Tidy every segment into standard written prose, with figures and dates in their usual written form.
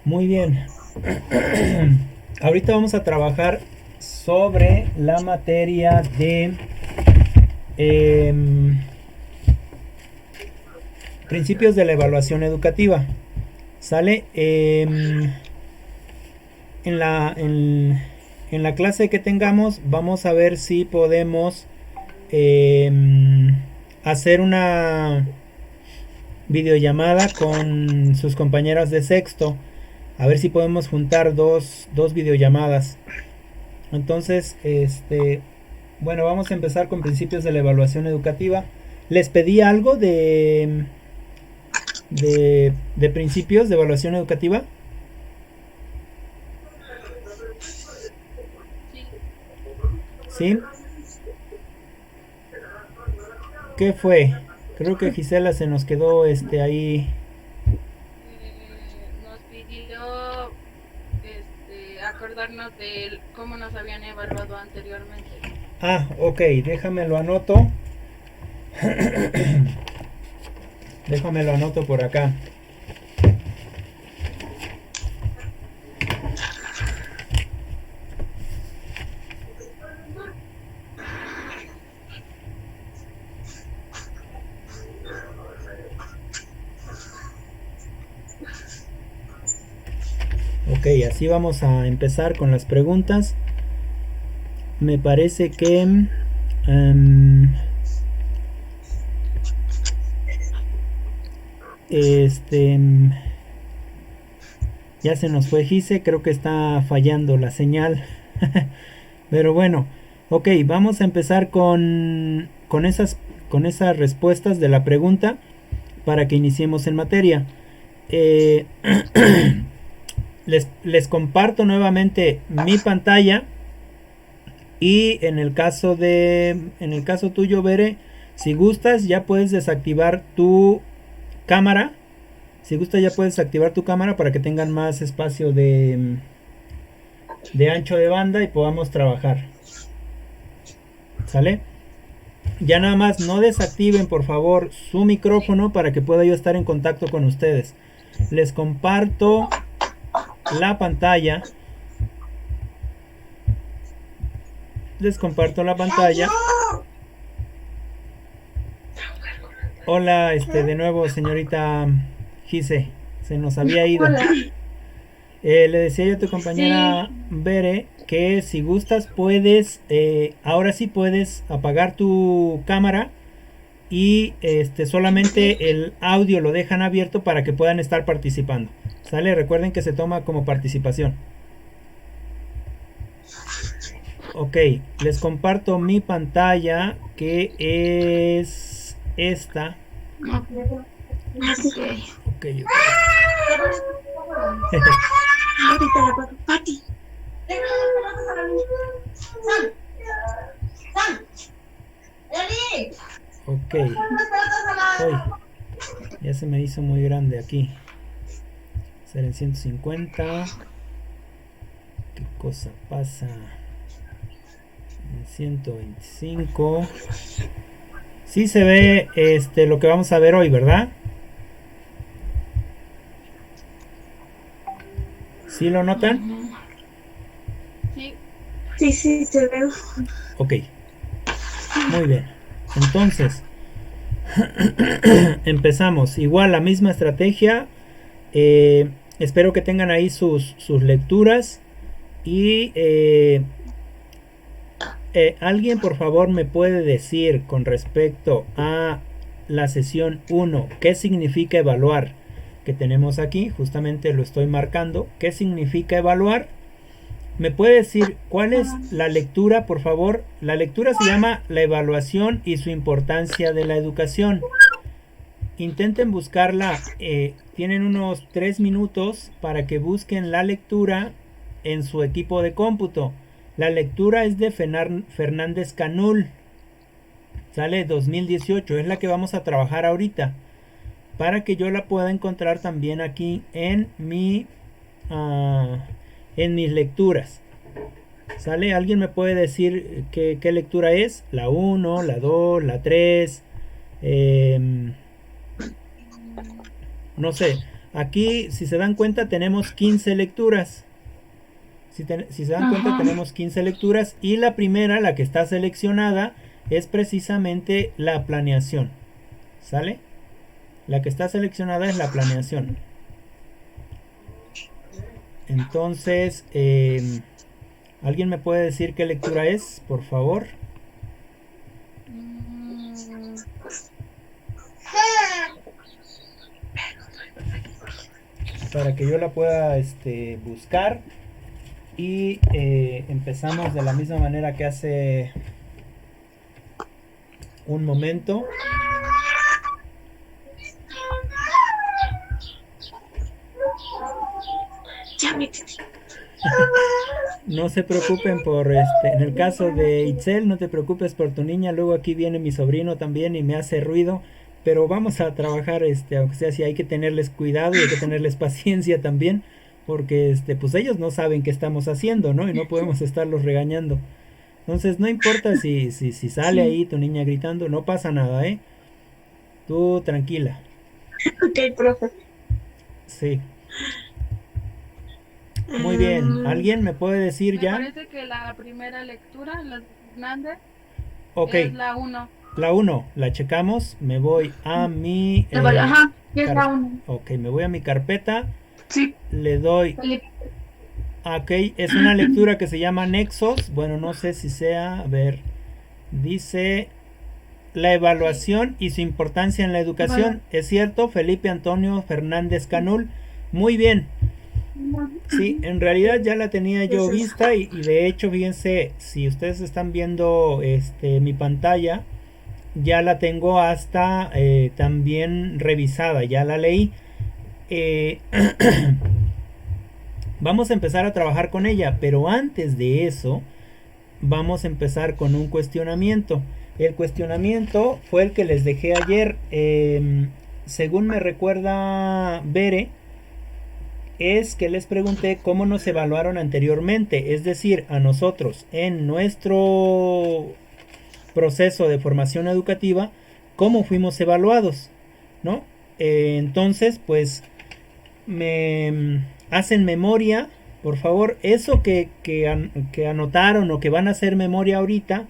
Muy bien. Ahorita vamos a trabajar sobre la materia de em, principios de la evaluación educativa. ¿Sale? En, la, en, en la clase que tengamos vamos a ver si podemos hacer una videollamada con sus compañeras de sexto. A ver si podemos juntar dos videollamadas. Entonces, bueno, vamos a empezar con principios de la evaluación educativa. Les pedí algo de principios de evaluación educativa. Sí, ¿Sí? ¿Qué fue? Creo que Gisela se nos quedó ahí. nos pidió acordarnos de cómo nos habían evaluado anteriormente. Ah, ok, déjame lo anoto. Déjame lo anoto por acá. Ok, así vamos a empezar con las preguntas. Me parece que este ya se nos fue Gise, creo que está fallando la señal. Pero bueno, ok, vamos a empezar con esas respuestas de la pregunta para que iniciemos en materia. Eh, les comparto nuevamente mi pantalla y en el caso tuyo, Bere, si gustas ya puedes desactivar tu cámara. Si gustas ya puedes activar tu cámara para que tengan más espacio de ancho de banda y podamos trabajar. ¿Sale? Ya nada más no desactiven por favor su Sí, micrófono para que pueda yo estar en contacto con ustedes. Les comparto la pantalla. Les comparto la pantalla. Hola, de nuevo, señorita Gise. Se nos había ido. Hola. Le decía yo a tu Sí, compañera Bere que si gustas puedes, ahora sí puedes apagar tu cámara y solamente el audio lo dejan abierto para que puedan estar participando. ¿Sale? Recuerden que se toma como participación. Ok, les comparto mi pantalla que es esta. ok. Ok, ok. Ahorita la pago. Pati. Ok. Hoy ya se me hizo muy grande aquí. Ser en 150. ¿Qué cosa pasa? En 125. Sí se ve lo que vamos a ver hoy, ¿verdad? ¿Sí lo notan? ujú, sí, Sí, sí, te veo. Ok, muy bien. Entonces, empezamos. Igual la misma estrategia. Espero que tengan ahí sus lecturas. Y alguien por favor me puede decir con respecto a la sesión 1 qué significa evaluar que tenemos aquí. Justamente lo estoy marcando. ¿Qué significa evaluar? ¿Me puede decir cuál es la lectura, por favor? La lectura se llama La evaluación y su importancia de la educación. Intenten buscarla. Tienen unos 3 minutos para que busquen la lectura en su equipo de cómputo. La lectura es de Fernández Canul. Sale 2018. Es la que vamos a trabajar ahorita. Para que yo la pueda encontrar también aquí en mis lecturas. ¿Sale? ¿Alguien me puede decir qué lectura es? La uno, la 2, la 3. No sé. Aquí, si se dan cuenta, tenemos 15 lecturas. Si se dan cuenta, tenemos 15 lecturas. Y la primera, la que está seleccionada, es precisamente la planeación. ¿Sale? La que está seleccionada es la planeación. Entonces, ¿alguien me puede decir qué lectura es, por favor? Para que yo la pueda buscar. Y empezamos de la misma manera que hace un momento. No se preocupen por en el caso de Itzel, no te preocupes por tu niña. Luego aquí viene mi sobrino también y me hace ruido. Pero vamos a trabajar, aunque sea así, hay que tenerles cuidado y hay que tenerles paciencia también. Porque pues ellos no saben qué estamos haciendo, ¿no? Y no podemos estarlos regañando. Entonces no importa si sale ahí tu niña gritando, no pasa nada, ¿eh? Tú tranquila. Ok, profe. Sí. Muy bien. ¿Alguien me puede decir ya? Me parece que la primera lectura, la de Hernández, Ok. es la 1. La 1, la checamos. Me voy a mi... Ajá, es la 1. Ok, me voy a mi carpeta. Sí. Le doy... Ok, es una lectura que se llama Nexos. Bueno, no sé si sea... A ver. Dice... La evaluación y su importancia en la educación. Bueno. Es cierto, Felipe Antonio Fernández Canul. Muy bien. Sí, en realidad ya la tenía yo vista y de hecho, fíjense, si ustedes están viendo mi pantalla, ya la tengo hasta también revisada, ya la leí. Vamos a empezar a trabajar con ella, pero antes de eso, vamos a empezar con un cuestionamiento. El cuestionamiento fue el que les dejé ayer. Según me recuerda Bere, es que les pregunté cómo nos evaluaron anteriormente, es decir, a nosotros en nuestro proceso de formación educativa, cómo fuimos evaluados, ¿no? Entonces, pues, me hacen memoria, por favor. Eso que anotaron o que van a hacer memoria ahorita,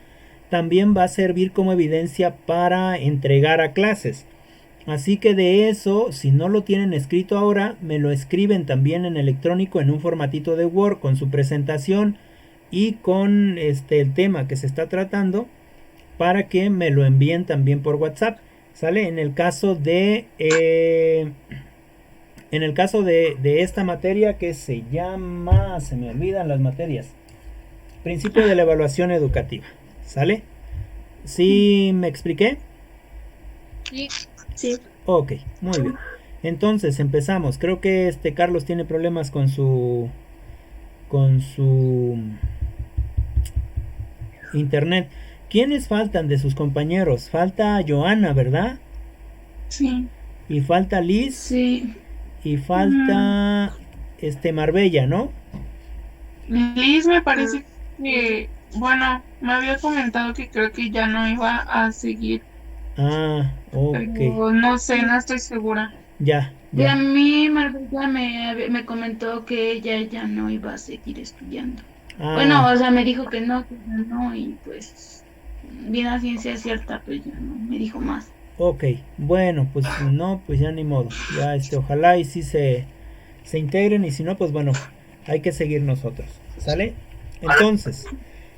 también va a servir como evidencia para entregar a clases. Así que de eso, si no lo tienen escrito ahora, me lo escriben también en electrónico en un formatito de Word con su presentación y con el tema que se está tratando, para que me lo envíen también por WhatsApp. ¿Sale? En el caso de esta materia que se llama, se me olvidan las materias, principio de la evaluación educativa. ¿Sale? ¿Sí me expliqué? Sí. Sí. Ok, muy bien. Entonces empezamos. Creo que Carlos tiene problemas con su internet. ¿Quiénes faltan de sus compañeros? Falta Joana, ¿verdad? Sí. Y falta Liz. Sí. Y falta Marbella, ¿no? Liz me parece que, bueno, me había comentado que creo que ya no iba a seguir. Ah, ok. Pero no sé, no estoy segura. Ya. Y a mí Marbella me comentó que ella ya no iba a seguir estudiando. Ah. Bueno, o sea, me dijo que no, y pues, bien a ciencia cierta, pues ya no me dijo más. Ok, bueno, pues no, pues ya ni modo. Ya ojalá y sí se integren, y si no, pues bueno, hay que seguir nosotros. ¿Sale? Entonces,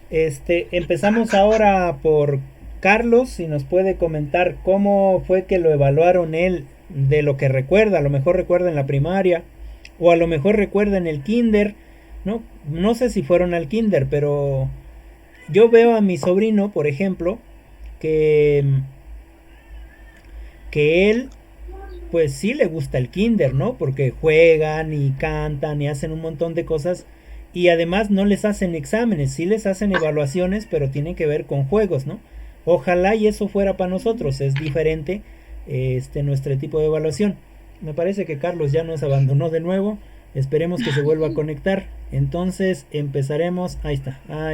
empezamos ahora por Carlos, si nos puede comentar cómo fue que lo evaluaron él, de lo que recuerda. A lo mejor recuerda en la primaria, o a lo mejor recuerda en el kinder, ¿no? No sé si fueron al kinder, pero yo veo a mi sobrino, por ejemplo, que él, pues sí le gusta el kinder, ¿no? Porque juegan y cantan y hacen un montón de cosas, y además no les hacen exámenes, sí les hacen evaluaciones, pero tienen que ver con juegos, ¿no? Ojalá y eso fuera para nosotros. Es diferente nuestro tipo de evaluación. Me parece que Carlos ya nos abandonó de nuevo. Esperemos que se vuelva a conectar. Entonces empezaremos. Ahí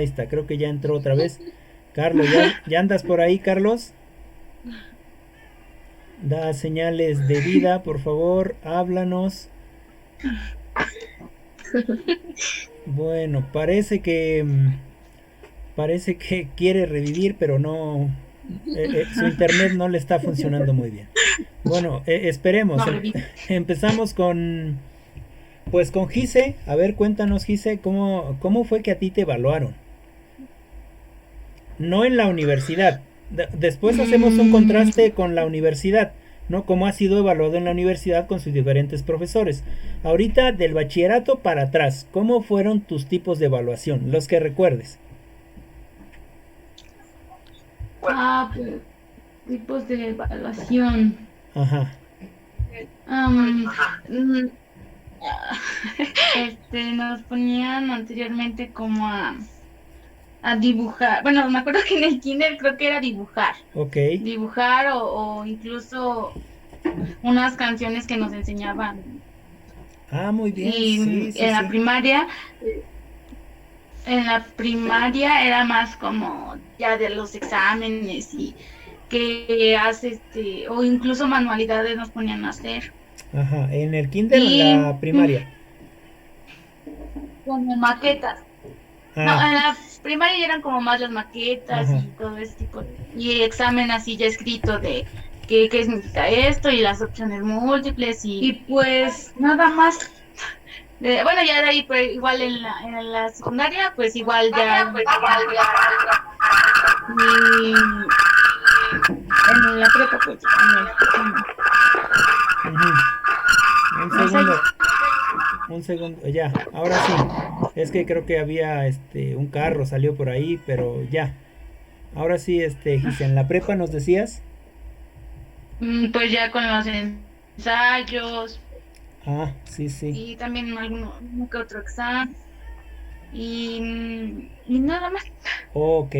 está, creo que ya entró otra vez. Carlos, ¿ya andas por ahí, Carlos? Da señales de vida, por favor, háblanos. Bueno, parece que quiere revivir, pero no, su internet no le está funcionando muy bien. Bueno, esperemos. Empezamos con Gise. A ver, cuéntanos, Gise, ¿cómo fue que a ti te evaluaron? No en la universidad. Después hacemos un contraste con la universidad, ¿no? Cómo ha sido evaluado en la universidad con sus diferentes profesores. Ahorita del bachillerato para atrás, ¿cómo fueron tus tipos de evaluación? Los que recuerdes. Pues, tipos de evaluación. Ajá. Nos ponían anteriormente como a dibujar. Bueno, me acuerdo que en el kinder creo que era dibujar. Ok. Dibujar o incluso unas canciones que nos enseñaban. Ah, muy bien. Y sí, en la primaria era más como ya de los exámenes y que hace o incluso manualidades nos ponían a hacer. Ajá, ¿en el kinder o en la primaria? Como maquetas. No, en la primaria ya eran como más las maquetas. Ajá. Y todo ese tipo y examen así ya escrito de qué significa esto y las opciones múltiples y pues nada más. Bueno, ya de ahí pues, igual en la secundaria pues igual ya y en la prepa pues un segundo, ya, ahora sí. Es que creo que había un carro salió por ahí, pero ya. Ahora sí, Gise, en la prepa nos decías. Pues ya con los ensayos. Ah, sí. Y también alguno que otro examen. Y nada más. Ok.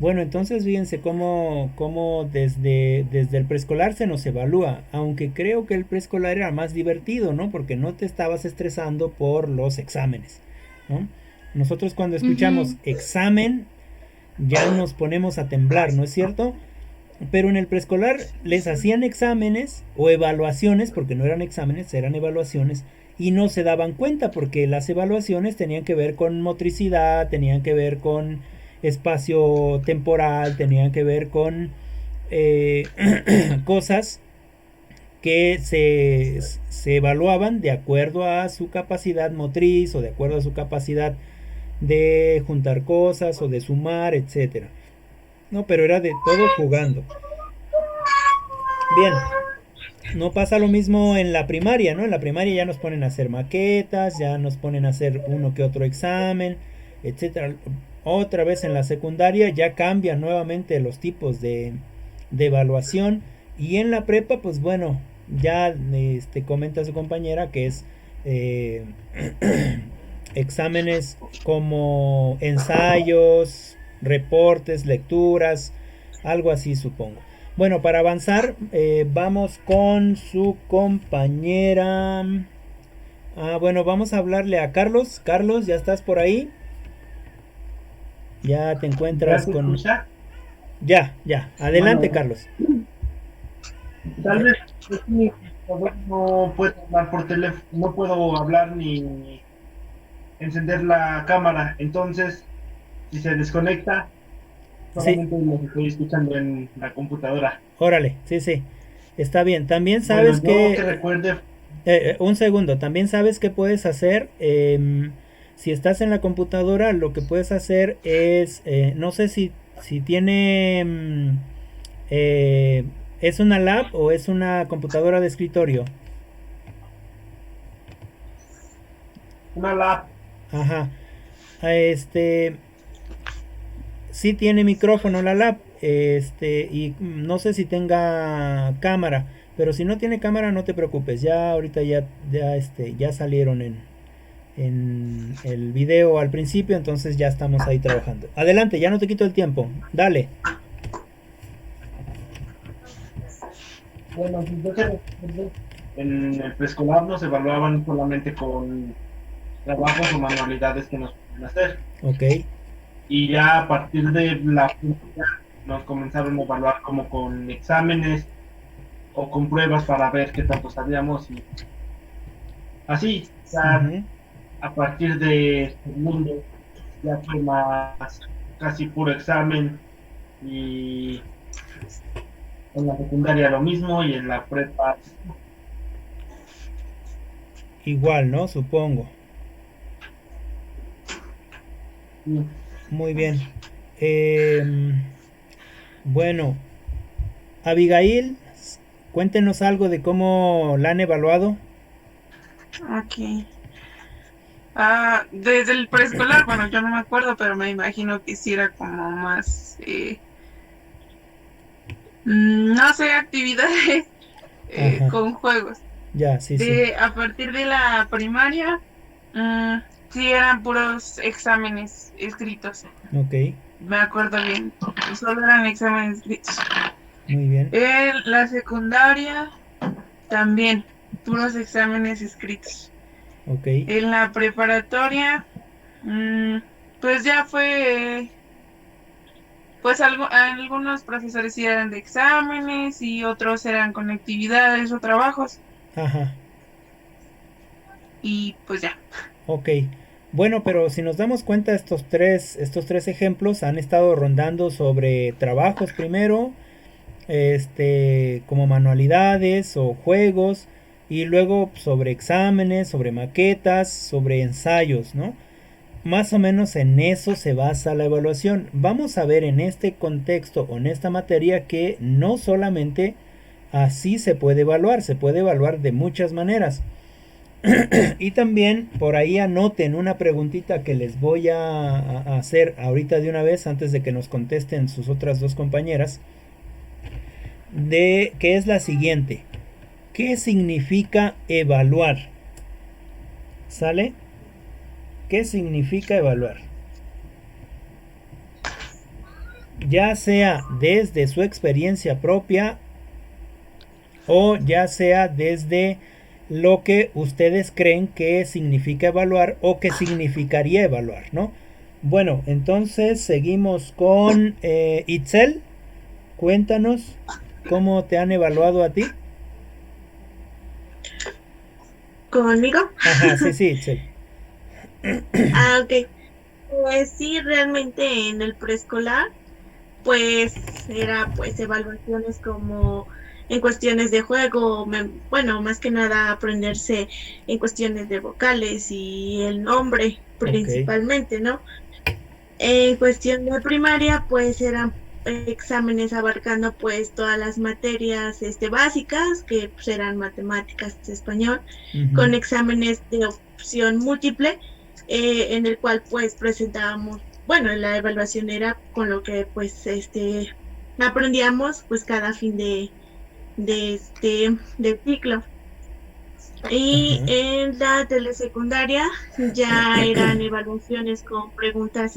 Bueno, entonces fíjense cómo desde el preescolar se nos evalúa, aunque creo que el preescolar era más divertido, ¿no? Porque no te estabas estresando por los exámenes, ¿no? Nosotros cuando escuchamos examen ya nos ponemos a temblar, ¿no es cierto? Pero en el preescolar les hacían exámenes o evaluaciones, porque no eran exámenes, eran evaluaciones, y no se daban cuenta porque las evaluaciones tenían que ver con motricidad, tenían que ver con espacio temporal, tenían que ver con cosas que se evaluaban de acuerdo a su capacidad motriz o de acuerdo a su capacidad de juntar cosas o de sumar, etcétera. No, pero era de todo jugando. Bien, no pasa lo mismo en la primaria, ¿no? En la primaria ya nos ponen a hacer maquetas, ya nos ponen a hacer uno que otro examen, etcétera. Otra vez en la secundaria ya cambian nuevamente los tipos de evaluación. Y en la prepa, pues bueno, ya comenta su compañera que es exámenes como ensayos, reportes, lecturas, algo así supongo. Bueno, para avanzar, vamos con su compañera. Bueno, vamos a hablarle a Carlos. Carlos, ¿ya estás por ahí? Ya te encuentras con... ¿Escucha? Ya. Adelante, bueno, Carlos. Tal vez no puedo hablar por teléfono, no puedo hablar ni encender la cámara. Entonces, si se desconecta, solamente lo estoy escuchando en la computadora. Órale, sí. Está bien. También sabes que... recuerde... un segundo. También sabes que puedes hacer... si estás en la computadora, lo que puedes hacer es... no sé si tiene... ¿es una lab o es una computadora de escritorio? Una lab. Ajá. Sí tiene micrófono la lab. Y no sé si tenga cámara. Pero si no tiene cámara, no te preocupes. Ya ahorita ya salieron en el video al principio. Entonces ya estamos ahí trabajando. Adelante, ya no te quito el tiempo. Dale. Bueno, en el preescolar nos evaluaban solamente con trabajos o manualidades que nos podían hacer. Ok. Y ya a partir de la primaria nos comenzaron a evaluar como con exámenes o con pruebas para ver qué tanto sabíamos y así, ya Ujú. a partir de segundo ya fue más casi puro examen y en la secundaria lo mismo y en la prepa Igual, ¿no? Supongo. sí. Muy bien. Bueno, Abigail, cuéntenos algo de cómo la han evaluado. Ok. Desde el preescolar, bueno, yo no me acuerdo, pero me imagino que sí era como más, no sé, actividades Ajá, con juegos. ya, sí, sí. A partir de la primaria, mm, sí eran puros exámenes escritos. Ok, Me acuerdo bien, solo eran exámenes escritos. muy bien. En la secundaria también, puros exámenes escritos. Ok, En la preparatoria, mm, pues ya fue, pues algunos profesores sí eran de exámenes y otros eran con actividades o trabajos ajá, y pues ya. ok. Bueno, pero si nos damos cuenta, estos tres ejemplos han estado rondando sobre trabajos primero, como manualidades o juegos, y luego sobre exámenes, sobre maquetas, sobre ensayos, ¿no? Más o menos en eso se basa la evaluación. Vamos a ver en este contexto o en esta materia que no solamente así se puede evaluar de muchas maneras. Y también por ahí anoten una preguntita que les voy a hacer ahorita de una vez antes de que nos contesten sus otras dos compañeras, de que es la siguiente. ¿Qué significa evaluar? ¿Sale? ¿Qué significa evaluar? Ya sea desde su experiencia propia o ya sea desde lo que ustedes creen que significa evaluar o que significaría evaluar, ¿no? Bueno, entonces seguimos con Itzel. Cuéntanos cómo te han evaluado a ti. ¿Conmigo? Ajá, sí, sí, Itzel. Ok. Pues sí, realmente en el preescolar, pues era pues evaluaciones como en cuestiones de juego, bueno, más que nada aprenderse en cuestiones de vocales y el nombre Ok, principalmente, ¿no? En cuestión de primaria, pues eran exámenes abarcando pues todas las materias básicas, que pues, eran matemáticas, español, ujú, con exámenes de opción múltiple, en el cual pues presentábamos, bueno, la evaluación era con lo que pues aprendíamos pues cada fin de ciclo. Y ajá, en la telesecundaria ya eran evaluaciones con preguntas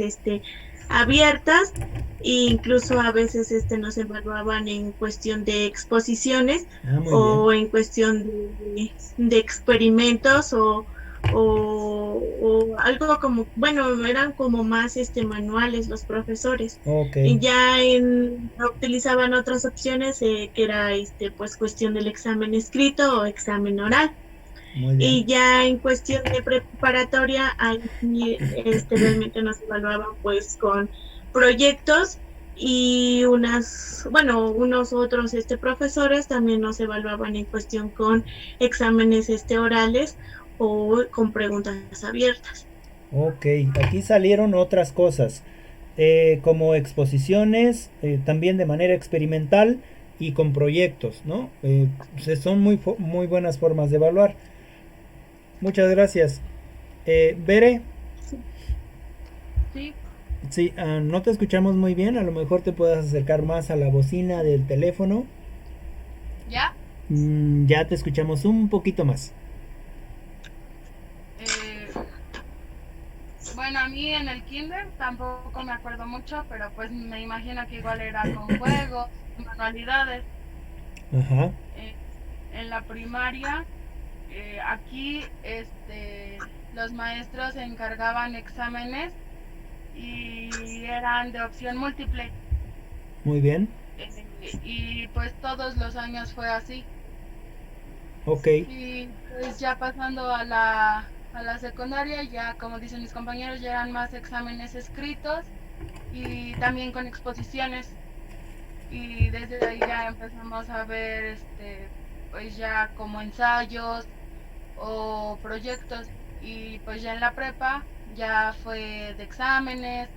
abiertas e incluso a veces nos evaluaban en cuestión de exposiciones ah, muy bien. o en cuestión de experimentos o algo como, bueno, eran como más manuales los profesores. Ok, Y ya utilizaban otras opciones que era pues cuestión del examen escrito o examen oral. muy bien. Y ya en cuestión de preparatoria, ahí sí, realmente nos evaluaban pues con proyectos y bueno, unos otros profesores también nos evaluaban en cuestión con exámenes orales o con preguntas abiertas. Ok, aquí salieron otras cosas, como exposiciones, también de manera experimental y con proyectos, ¿no? Son muy buenas formas de evaluar. Muchas gracias. Bere, Sí, sí, no te escuchamos muy bien, a lo mejor te puedas acercar más a la bocina del teléfono. ¿ya? Ya te escuchamos un poquito más. Eh, bueno, a mí en el kinder tampoco me acuerdo mucho, pero pues me imagino que igual era con juegos, manualidades. Ajá, Eh, en la primaria, aquí los maestros encargaban exámenes y eran de opción múltiple. muy bien. y pues todos los años fue así. Ok. Y pues ya pasando a la secundaria, ya como dicen mis compañeros, ya eran más exámenes escritos y también con exposiciones. Y desde ahí ya empezamos a ver pues ya como ensayos o proyectos. Y pues ya en la prepa ya fue de exámenes,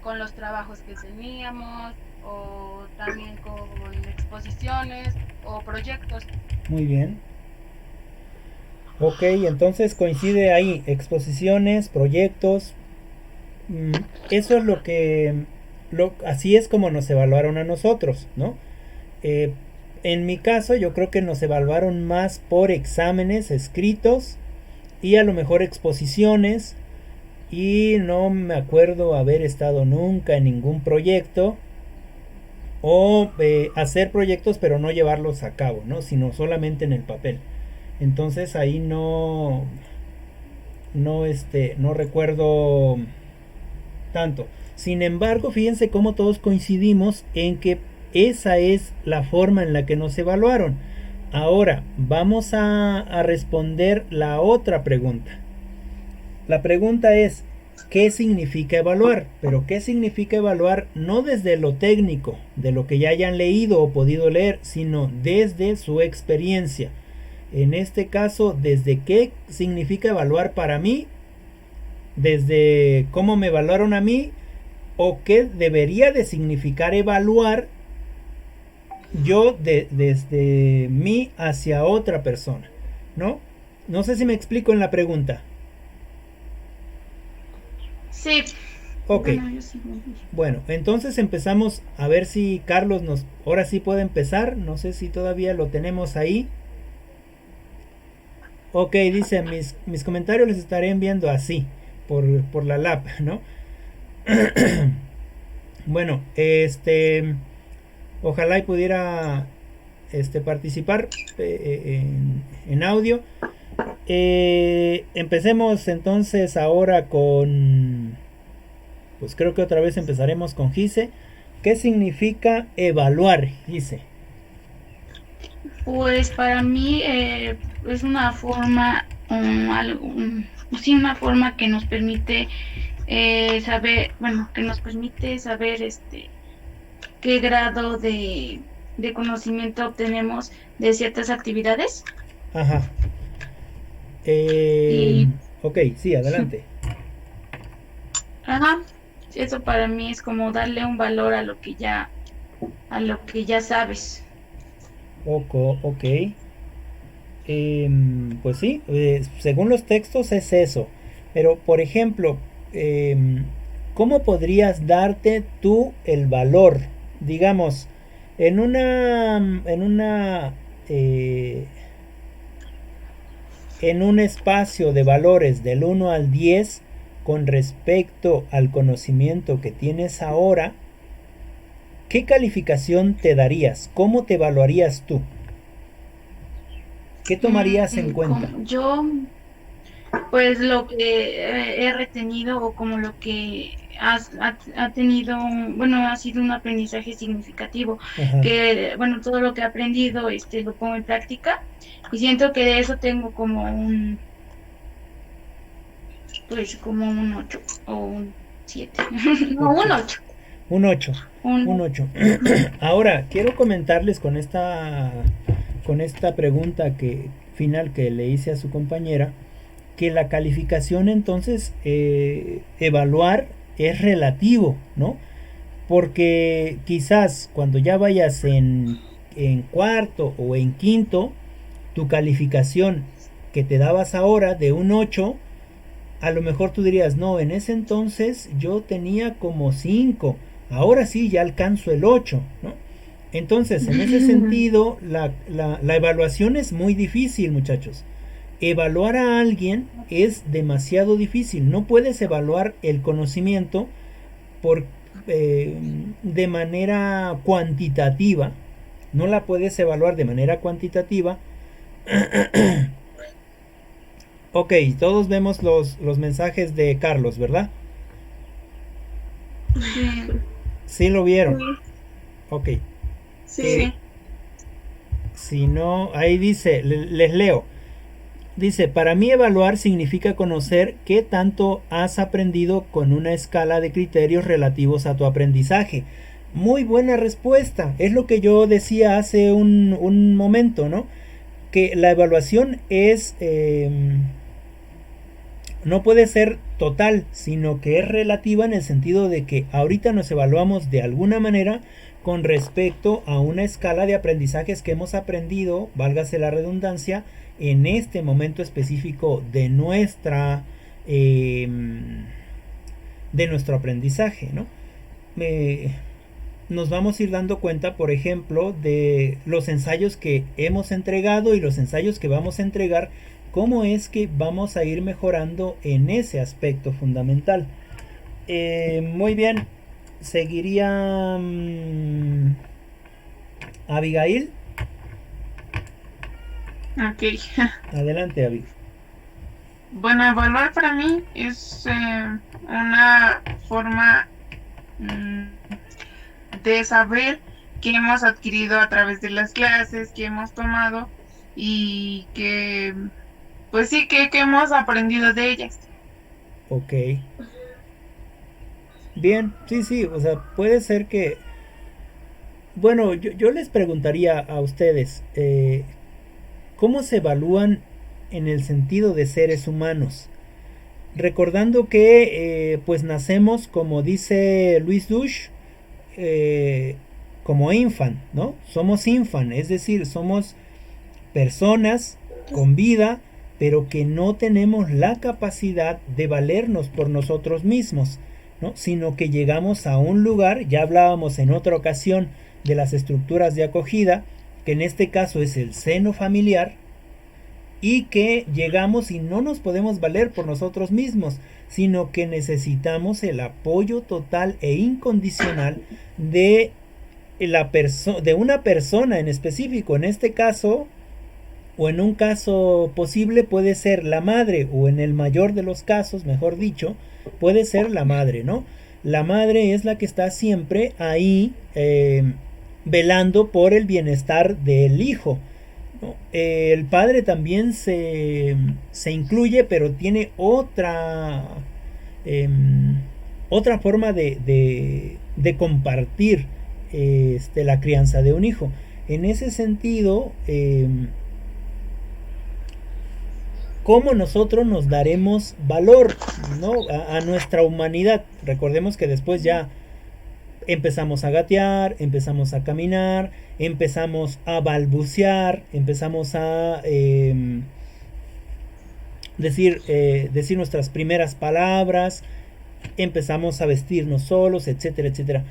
con los trabajos que teníamos, o también con exposiciones o proyectos. Muy bien. Ok, entonces coincide ahí, exposiciones, proyectos. Eso es lo que, así es como nos evaluaron a nosotros, ¿no? Eh, en mi caso yo creo que nos evaluaron más por exámenes escritos y a lo mejor exposiciones, y no me acuerdo haber estado nunca en ningún proyecto, o hacer proyectos pero no llevarlos a cabo, ¿no? Sino solamente en el papel. Entonces ahí no recuerdo tanto. Sin embargo, fíjense cómo todos coincidimos en que esa es la forma en la que nos evaluaron. Ahora vamos a responder la otra pregunta. La pregunta es, ¿qué significa evaluar? Pero ¿qué significa evaluar no desde lo técnico, de lo que ya hayan leído o podido leer, sino desde su experiencia? En este caso, ¿desde qué significa evaluar para mí? ¿Desde cómo me evaluaron a mí? ¿O qué debería de significar evaluar yo desde mí hacia otra persona? ¿No? No sé si me explico en la pregunta. Sí. Ok. Bueno, entonces empezamos a ver si Carlos ahora sí puede empezar. No sé si todavía lo tenemos ahí. Ok, dice, mis comentarios les estaré enviando así, por la lab, ¿no? Bueno, ojalá y pudiera participar en audio. Empecemos entonces ahora pues creo que otra vez empezaremos con Gise. ¿Qué significa evaluar, Gise? Pues para mí es una forma, sí, una forma que nos permite saber, bueno, que nos permite saber qué grado de conocimiento obtenemos de ciertas actividades. Ajá. Ok, sí, adelante. Ajá, eso para mí es como darle un valor a lo que ya sabes. Ok. Pues sí, según los textos es eso. Pero, por ejemplo, ¿cómo podrías darte tú el valor? Digamos, en un espacio de valores del 1 al 10 con respecto al conocimiento que tienes ahora, ¿qué calificación te darías? ¿Cómo te evaluarías tú? ¿Qué tomarías en cuenta? Yo, pues lo que he retenido, o como lo que ha tenido, bueno, ha sido un aprendizaje significativo. Ajá. Que, bueno, todo lo que he aprendido, lo pongo en práctica, y siento que de eso tengo como un 8 o un 7. No, un 8. Un 8. Un 8. Ahora, quiero comentarles con esta pregunta final que le hice a su compañera, que la calificación entonces, evaluar es relativo, ¿no? Porque quizás cuando ya vayas en cuarto o en quinto, tu calificación que te dabas ahora de un 8, a lo mejor tú dirías, no, en ese entonces yo tenía como 5, ahora sí ya alcanzo el 8, ¿no? Entonces, en ese sentido, la evaluación es muy difícil, muchachos. Evaluar a alguien es demasiado difícil. No puedes evaluar el conocimiento de manera cuantitativa. No la puedes evaluar de manera cuantitativa. Ok, todos vemos los mensajes de Carlos, ¿verdad? Sí. Sí lo vieron. Ok. Sí. Si no, ahí dice, les leo. Dice, para mí evaluar significa conocer qué tanto has aprendido con una escala de criterios relativos a tu aprendizaje. Muy buena respuesta. Es lo que yo decía hace un momento, ¿no? Que la evaluación es... no puede ser total, sino que es relativa en el sentido de que ahorita nos evaluamos de alguna manera con respecto a una escala de aprendizajes que hemos aprendido, válgase la redundancia, en este momento específico de nuestro aprendizaje, ¿no? Nos vamos a ir dando cuenta, por ejemplo, de los ensayos que hemos entregado y los ensayos que vamos a entregar, cómo es que vamos a ir mejorando en ese aspecto fundamental. Muy bien, seguiría Abigail. Ok. Adelante, Abigail. Bueno, evaluar para mí es una forma de saber que hemos adquirido a través de las clases que hemos tomado y que, pues sí, que hemos aprendido de ellas. Ok. Bien, sí, o sea, puede ser que... Bueno, yo les preguntaría a ustedes, ¿cómo se evalúan en el sentido de seres humanos? Recordando que pues nacemos, como dice Luis Dush, como infant, ¿no? Somos infant, es decir, somos personas con vida, pero que no tenemos la capacidad de valernos por nosotros mismos, ¿no? Sino que llegamos a un lugar, ya hablábamos en otra ocasión de las estructuras de acogida, que en este caso es el seno familiar, y que llegamos y no nos podemos valer por nosotros mismos, sino que necesitamos el apoyo total e incondicional de de una persona en específico. En este caso, o en un caso posible, puede ser la madre, o en el mayor de los casos, mejor dicho, puede ser la madre, ¿no? La madre es la que está siempre ahí velando por el bienestar del hijo. El padre también se incluye, pero tiene otra forma de compartir la crianza de un hijo. En ese sentido, ¿cómo nosotros nos daremos valor, ¿no? a nuestra humanidad? Recordemos que después ya empezamos a gatear, empezamos a caminar, empezamos a balbucear, empezamos a decir nuestras primeras palabras, empezamos a vestirnos solos, etcétera, etcétera.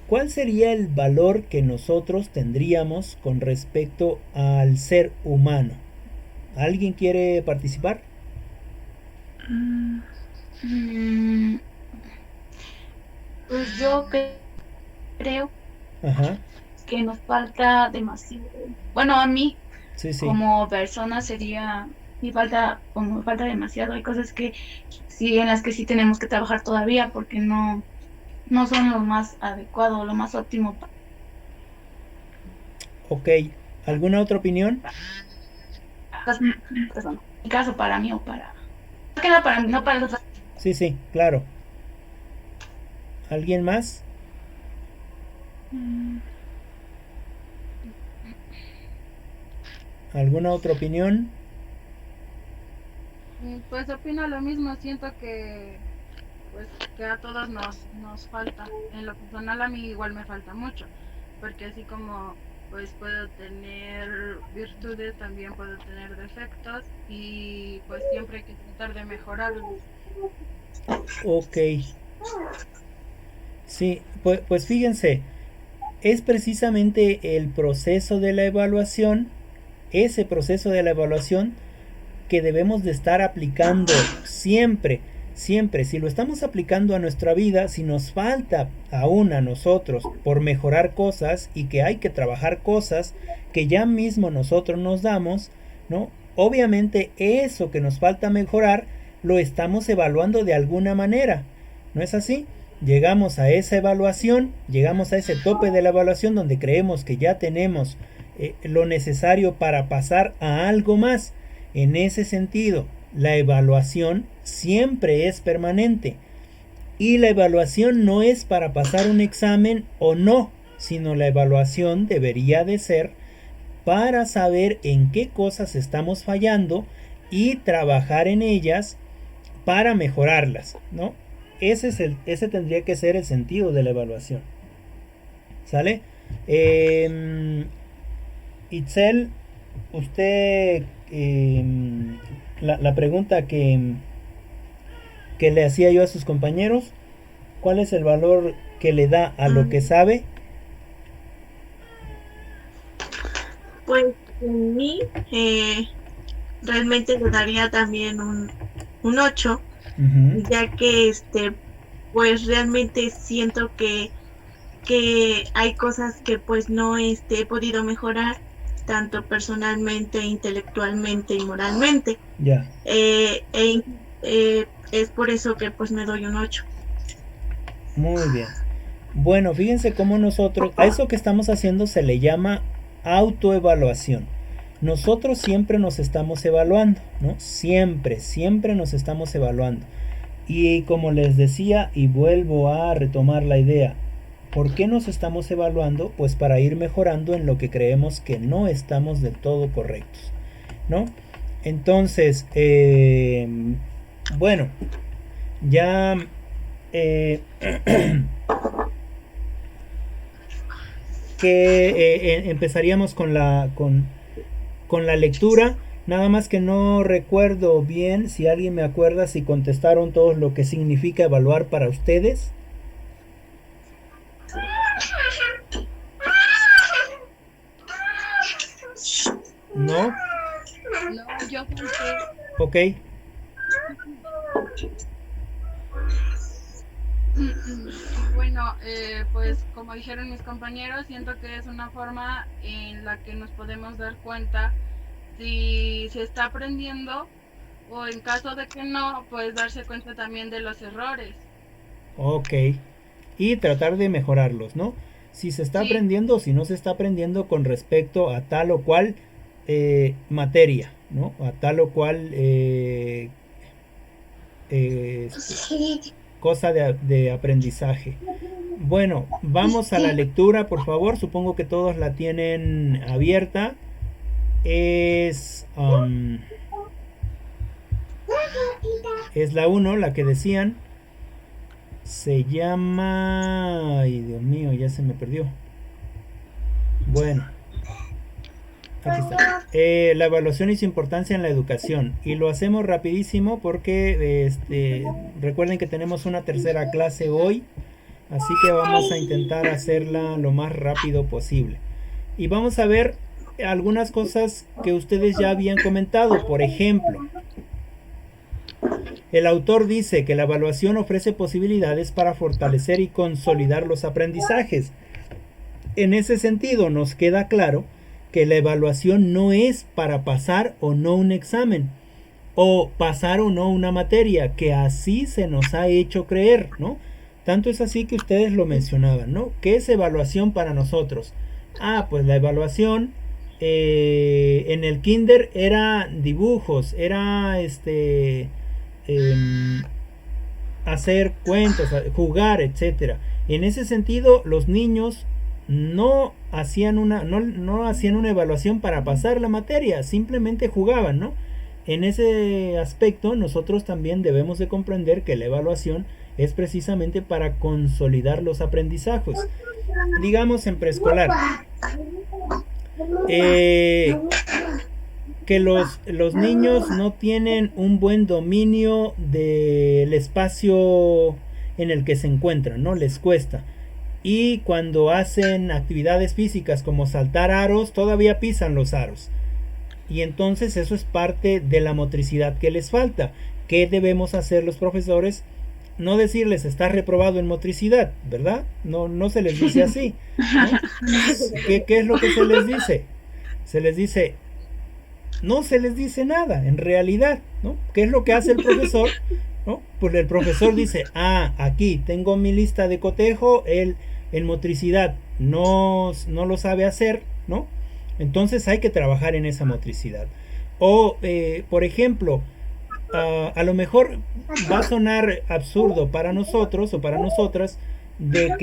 ¿Cuál sería el valor que nosotros tendríamos con respecto al ser humano? ¿Alguien quiere participar? Pues yo creo Ajá. que nos falta demasiado. Bueno, a mí Sí. como persona sería me falta demasiado. Hay cosas que sí, en las que sí tenemos que trabajar todavía porque no son lo más adecuado, lo más óptimo. Ok, ¿alguna otra opinión? En mi caso, para mí o para... Más que nada para mí, no para los... Sí, claro. ¿Alguien más? ¿Alguna otra opinión? Pues opino lo mismo, siento que pues que a todos nos falta. En lo personal a mí igual me falta mucho, porque así como pues puedo tener virtudes, también puedo tener defectos y pues siempre hay que tratar de mejorarlos. Ok. Sí, pues fíjense, es precisamente el proceso de la evaluación, ese proceso de la evaluación que debemos de estar aplicando siempre. Si lo estamos aplicando a nuestra vida, si nos falta aún a nosotros por mejorar cosas y que hay que trabajar cosas que ya mismo nosotros nos damos, ¿no? Obviamente eso que nos falta mejorar lo estamos evaluando de alguna manera, ¿no es así? llegamos a esa evaluación, llegamos a ese tope de la evaluación donde creemos que ya tenemos lo necesario para pasar a algo más. En ese sentido, la evaluación siempre es permanente y la evaluación no es para pasar un examen o no, sino la evaluación debería de ser para saber en qué cosas estamos fallando y trabajar en ellas para mejorarlas, ¿no? Ese tendría que ser el sentido de la evaluación. ¿Sale? Itzel, usted, la pregunta que le hacía yo a sus compañeros, ¿cuál es el valor que le da a lo que sabe? Pues en mí realmente le daría también un 8, ya que pues realmente siento que hay cosas que pues no he podido mejorar, tanto personalmente, intelectualmente y moralmente. Ya. Es por eso que pues me doy un 8. Muy bien. Bueno, fíjense cómo nosotros, a eso que estamos haciendo se le llama autoevaluación. Nosotros siempre nos estamos evaluando, ¿no? Siempre nos estamos evaluando. Y como les decía, y vuelvo a retomar la idea, ¿por qué nos estamos evaluando? Pues para ir mejorando en lo que creemos que no estamos del todo correctos, ¿no? Entonces, bueno, ya que empezaríamos con la lectura. Nada más que no recuerdo bien, si alguien me acuerda, si contestaron todos lo que significa evaluar para ustedes. ¿No? No, yo conté. Ok. Bueno, pues como dijeron mis compañeros, siento que es una forma en la que nos podemos dar cuenta si se está aprendiendo o en caso de que no, pues darse cuenta también de los errores. Ok. Y tratar de mejorarlos, ¿no? Si se está aprendiendo o si no se está aprendiendo con respecto a tal o cual materia, ¿no? A tal o cual cosa de aprendizaje. Bueno, vamos a la lectura, por favor. Supongo que todos la tienen abierta. Es la 1, la que decían. Se llama... Ay, Dios mío, ya se me perdió. Bueno, aquí está. La evaluación y su importancia en la educación. Y lo hacemos rapidísimo porque recuerden que tenemos una tercera clase hoy. Así que vamos a intentar hacerla lo más rápido posible. Y vamos a ver algunas cosas que ustedes ya habían comentado. Por ejemplo, el autor dice que la evaluación ofrece posibilidades para fortalecer y consolidar los aprendizajes. En ese sentido, nos queda claro que la evaluación no es para pasar o no un examen, o pasar o no una materia, que así se nos ha hecho creer, ¿no? Tanto es así que ustedes lo mencionaban, ¿no? ¿Qué es evaluación para nosotros? Ah, pues la evaluación en el kinder era dibujos, era hacer cuentos, jugar, etcétera. En ese sentido, los niños no hacían una evaluación para pasar la materia, simplemente jugaban, ¿no? En ese aspecto, nosotros también debemos de comprender que la evaluación es precisamente para consolidar los aprendizajes. Digamos en preescolar, que los niños no tienen un buen dominio del espacio en el que se encuentran, ¿no? Les cuesta. Y cuando hacen actividades físicas como saltar aros, todavía pisan los aros. Y entonces eso es parte de la motricidad que les falta. ¿Qué debemos hacer los profesores? No decirles estás reprobado en motricidad, ¿verdad? No se les dice así, ¿no? ¿Qué es lo que se les dice? Se les dice, no se les dice nada, en realidad, ¿no? ¿Qué es lo que hace el profesor? ¿no? Pues el profesor dice, aquí tengo mi lista de cotejo, él en motricidad no lo sabe hacer, ¿no? Entonces hay que trabajar en esa motricidad. O, por ejemplo, a lo mejor va a sonar absurdo para nosotros o para nosotras de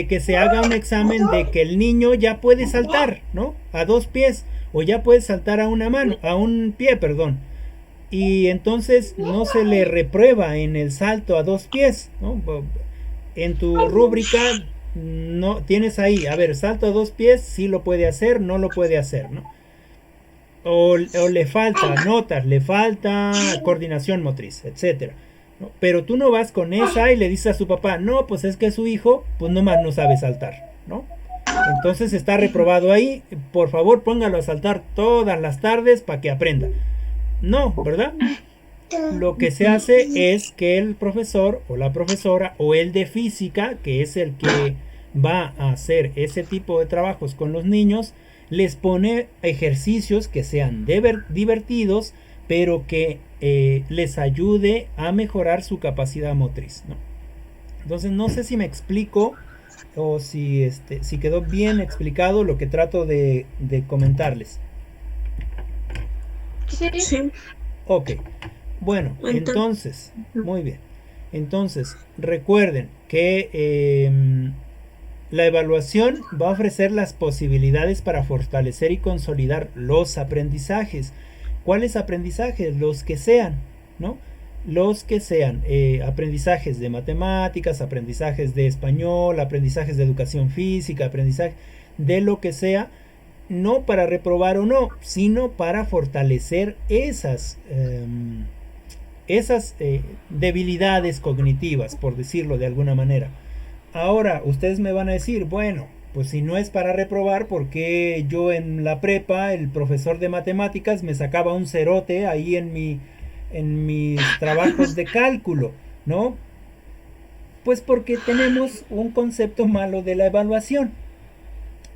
que se haga un examen de que el niño ya puede saltar, ¿no? A 2 pies, o ya puede saltar a un pie, perdón. Y entonces no se le reprueba en el salto a 2 pies, ¿no? En tu rúbrica no tienes ahí, a ver, salto a 2 pies, sí lo puede hacer, no lo puede hacer, ¿no? O le falta notas, le falta coordinación motriz, etcétera, ¿no? Pero tú no vas con esa y le dices a su papá, no, pues es que su hijo, pues nomás no sabe saltar, ¿no? Entonces está reprobado ahí, por favor póngalo a saltar todas las tardes para que aprenda. No, ¿verdad? Lo que se hace es que el profesor o la profesora o el de física, que es el que va a hacer ese tipo de trabajos con los niños, les pone ejercicios que sean divertidos, pero que les ayude a mejorar su capacidad motriz, ¿no? Entonces no sé si me explico o si quedó bien explicado lo que trato de comentarles. Sí. Ok, bueno, entonces, muy bien. Entonces, recuerden que la evaluación va a ofrecer las posibilidades para fortalecer y consolidar los aprendizajes. ¿Cuáles aprendizajes? Los que sean, ¿no? Los que sean aprendizajes de matemáticas, aprendizajes de español, aprendizajes de educación física, aprendizaje de lo que sea, no para reprobar o no, sino para fortalecer esas debilidades cognitivas, por decirlo de alguna manera. Ahora, ustedes me van a decir, bueno, pues si no es para reprobar, ¿por qué yo en la prepa, el profesor de matemáticas me sacaba un cerote ahí en mis trabajos de cálculo, ¿no? Pues porque tenemos un concepto malo de la evaluación.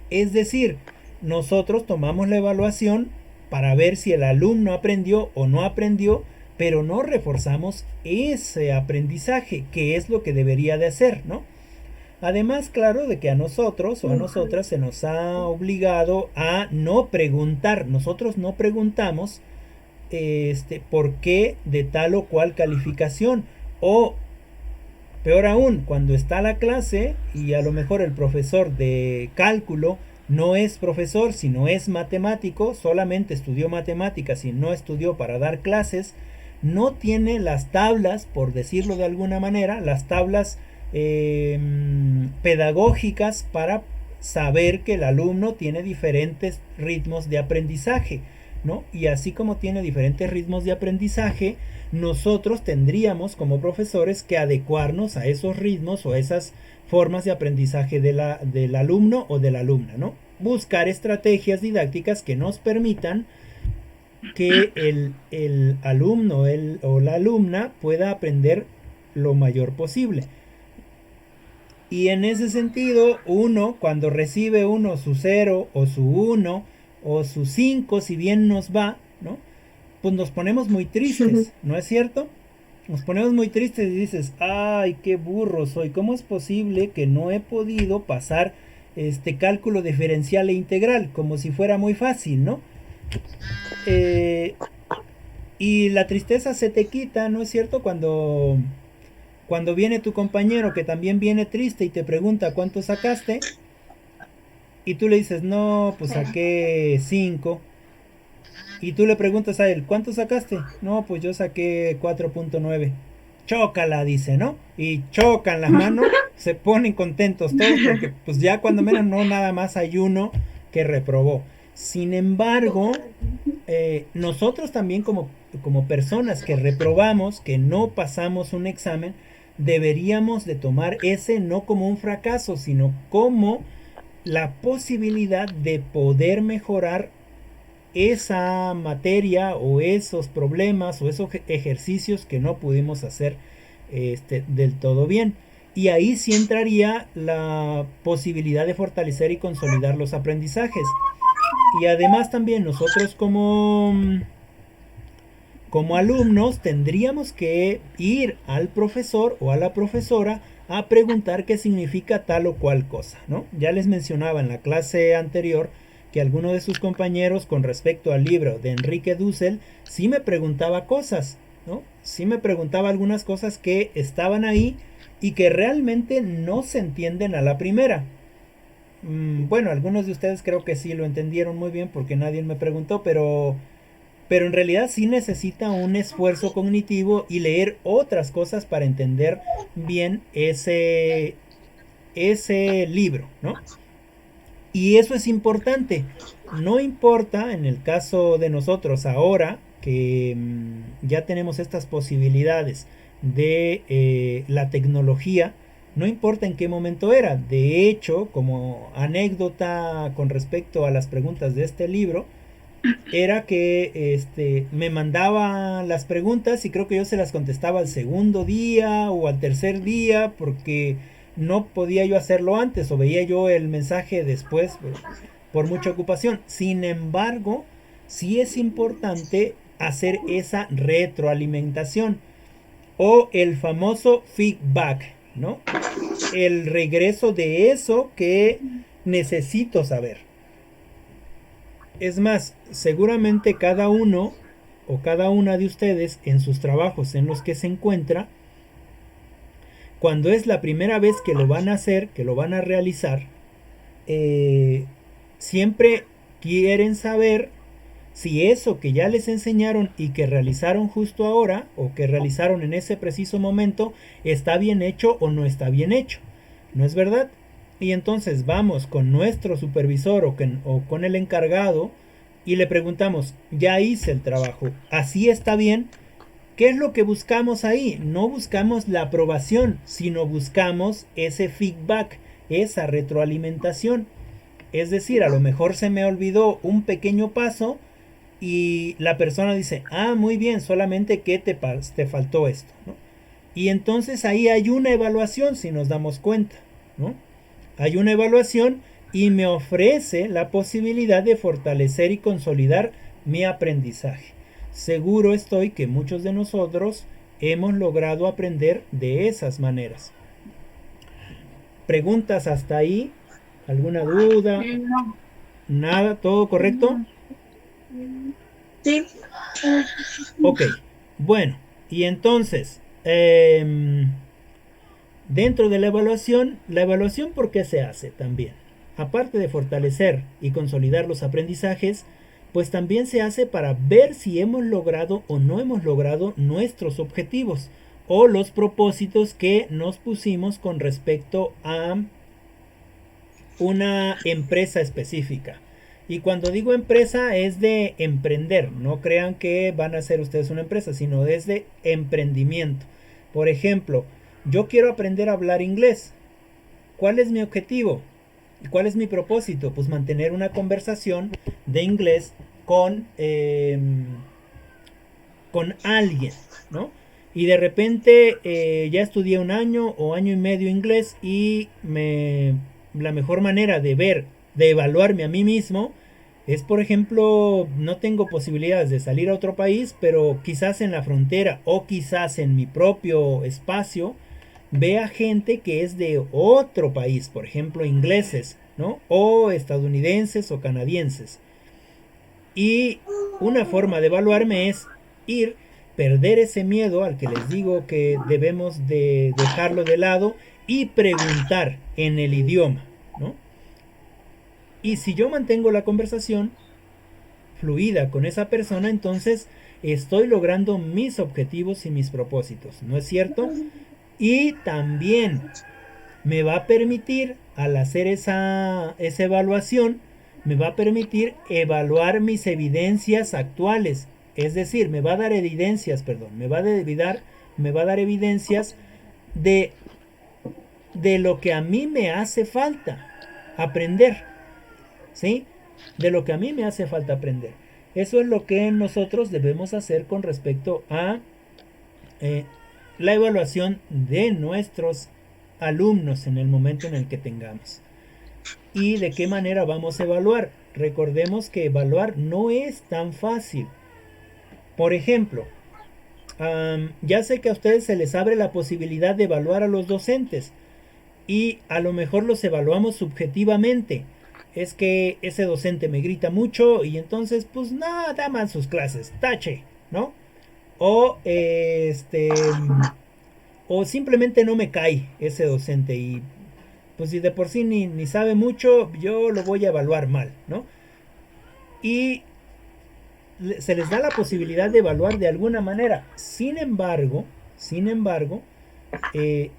Es decir, nosotros tomamos la evaluación para ver si el alumno aprendió o no aprendió, pero no reforzamos ese aprendizaje, que es lo que debería de hacer, ¿no? Además, claro, de que a nosotros o a nosotras se nos ha obligado a no preguntar. Nosotros no preguntamos por qué de tal o cual calificación. O peor aún, cuando está la clase y a lo mejor el profesor de cálculo no es profesor, sino es matemático, solamente estudió matemáticas y no estudió para dar clases, no tiene las tablas, por decirlo de alguna manera, las tablas pedagógicas para saber que el alumno tiene diferentes ritmos de aprendizaje, ¿no? Y así como tiene diferentes ritmos de aprendizaje, nosotros tendríamos como profesores que adecuarnos a esos ritmos o a esas formas de aprendizaje del alumno o de la alumna, ¿no? Buscar estrategias didácticas que nos permitan que el alumno o la alumna pueda aprender lo mayor posible. Y en ese sentido, uno, cuando recibe uno su 0 o su 1 o su 5, si bien nos va, ¿no? Pues nos ponemos muy tristes, ¿no es cierto? Nos ponemos muy tristes y dices, ay, qué burro soy, ¿cómo es posible que no he podido pasar este cálculo diferencial e integral? Como si fuera muy fácil, ¿no? Y la tristeza se te quita, ¿no es cierto? Cuando viene tu compañero que también viene triste y te pregunta cuánto sacaste, y tú le dices, no, pues saqué 5. Y tú le preguntas a él, ¿cuánto sacaste? No, pues yo saqué 4.9. Chócala, dice, ¿no? Y chocan las manos, se ponen contentos todos, porque pues ya cuando menos no nada más hay uno que reprobó. Sin embargo, nosotros también como personas que reprobamos, que no pasamos un examen, deberíamos de tomar ese no como un fracaso, sino como la posibilidad de poder mejorar esa materia o esos problemas o esos ejercicios que no pudimos hacer del todo bien. Y ahí sí entraría la posibilidad de fortalecer y consolidar los aprendizajes. Y además también nosotros como como alumnos tendríamos que ir al profesor o a la profesora a preguntar qué significa tal o cual cosa, ¿no? Ya les mencionaba en la clase anterior que alguno de sus compañeros con respecto al libro de Enrique Dussel sí me preguntaba cosas, ¿no? Sí me preguntaba algunas cosas que estaban ahí y que realmente no se entienden a la primera. Bueno, algunos de ustedes creo que sí lo entendieron muy bien porque nadie me preguntó, pero en realidad sí necesita un esfuerzo cognitivo y leer otras cosas para entender bien ese libro, ¿no? Y eso es importante. No importa en el caso de nosotros ahora que ya tenemos estas posibilidades de la tecnología, no importa en qué momento era. De hecho, como anécdota con respecto a las preguntas de este libro, era que me mandaba las preguntas y creo que yo se las contestaba al segundo día o al tercer día porque no podía yo hacerlo antes o veía yo el mensaje después por mucha ocupación. Sin embargo, sí es importante hacer esa retroalimentación o el famoso feedback, ¿no? El regreso de eso que necesito saber. Es más, seguramente cada uno o cada una de ustedes en sus trabajos en los que se encuentra, cuando es la primera vez que lo van a hacer, que lo van a realizar, siempre quieren saber si eso que ya les enseñaron y que realizaron justo ahora o que realizaron en ese preciso momento está bien hecho o no está bien hecho. ¿No es verdad? Y entonces vamos con nuestro supervisor o con el encargado y le preguntamos, ya hice el trabajo, ¿así está bien? ¿Qué es lo que buscamos ahí? No buscamos la aprobación, sino buscamos ese feedback, esa retroalimentación. Es decir, a lo mejor se me olvidó un pequeño paso y la persona dice, ah, muy bien, solamente que te faltó esto, ¿no? Y entonces ahí hay una evaluación si nos damos cuenta, ¿no? Hay una evaluación y me ofrece la posibilidad de fortalecer y consolidar mi aprendizaje. Seguro estoy que muchos de nosotros hemos logrado aprender de esas maneras. ¿Preguntas hasta ahí? ¿Alguna duda? No. ¿Nada? ¿Todo correcto? Sí. Ok, bueno, y entonces, dentro de la evaluación ¿por qué se hace también? Aparte de fortalecer y consolidar los aprendizajes, pues también se hace para ver si hemos logrado o no hemos logrado nuestros objetivos o los propósitos que nos pusimos con respecto a una empresa específica. Y cuando digo empresa es de emprender, no crean que van a ser ustedes una empresa, sino es de emprendimiento. Por ejemplo, yo quiero aprender a hablar inglés. ¿Cuál es mi objetivo? ¿Cuál es mi propósito? Pues mantener una conversación de inglés con alguien, ¿no? Y de repente ya estudié un año o año y medio inglés y la mejor manera de evaluarme a mí mismo es, por ejemplo, no tengo posibilidades de salir a otro país, pero quizás en la frontera o quizás en mi propio espacio vea gente que es de otro país, por ejemplo, ingleses, ¿no? O estadounidenses o canadienses. Y una forma de evaluarme es perder ese miedo al que les digo que debemos de dejarlo de lado y preguntar en el idioma, ¿no? Y si yo mantengo la conversación fluida con esa persona, entonces estoy logrando mis objetivos y mis propósitos, ¿no es cierto? Y también me va a permitir, al hacer esa evaluación, me va a permitir evaluar mis evidencias actuales. Es decir, me va a dar evidencias de lo que a mí me hace falta aprender. ¿Sí? De lo que a mí me hace falta aprender. Eso es lo que nosotros debemos hacer con respecto a la evaluación de nuestros alumnos en el momento en el que tengamos. ¿Y de qué manera vamos a evaluar? Recordemos que evaluar no es tan fácil. Por ejemplo, ya sé que a ustedes se les abre la posibilidad de evaluar a los docentes y a lo mejor los evaluamos subjetivamente. Es que ese docente me grita mucho y entonces pues nada, da mal sus clases, tache, ¿no? O o simplemente no me cae ese docente y pues si de por sí ni sabe mucho, yo lo voy a evaluar mal, ¿no? Y se les da la posibilidad de evaluar de alguna manera. Sin embargo,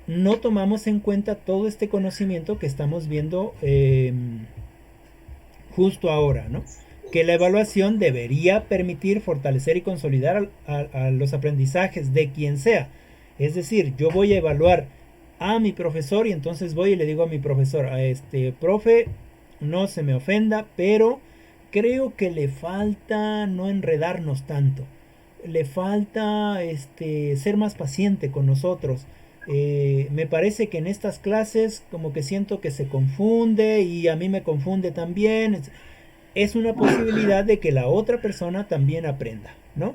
no tomamos en cuenta todo este conocimiento que estamos viendo justo ahora, ¿no? Que la evaluación debería permitir fortalecer y consolidar a los aprendizajes de quien sea. Es decir, yo voy a evaluar a mi profesor y entonces voy y le digo a mi profesor, a profe, no se me ofenda, pero creo que le falta no enredarnos tanto. Le falta ser más paciente con nosotros. Me parece que en estas clases como que siento que se confunde y a mí me confunde también. Es una posibilidad de que la otra persona también aprenda, ¿no?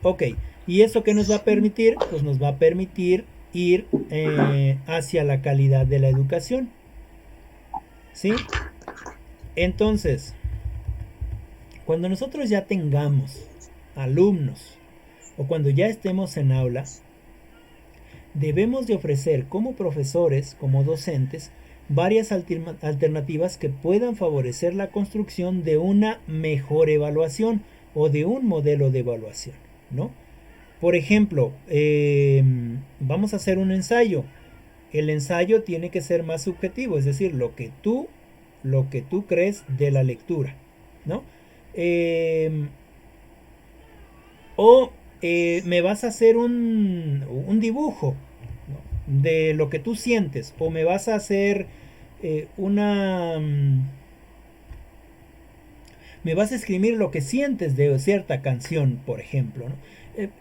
Ok, ¿y eso qué nos va a permitir? Pues nos va a permitir ir hacia la calidad de la educación, ¿sí? Entonces, cuando nosotros ya tengamos alumnos o cuando ya estemos en aula, debemos de ofrecer como profesores, como docentes, varias alternativas que puedan favorecer la construcción de una mejor evaluación o de un modelo de evaluación, ¿no? Por ejemplo, vamos a hacer un ensayo. El ensayo tiene que ser más subjetivo, es decir, lo que tú crees de la lectura, ¿no? Me vas a hacer un dibujo, ¿no?, de lo que tú sientes, o me vas a hacer me vas a escribir lo que sientes de cierta canción, por ejemplo, ¿no?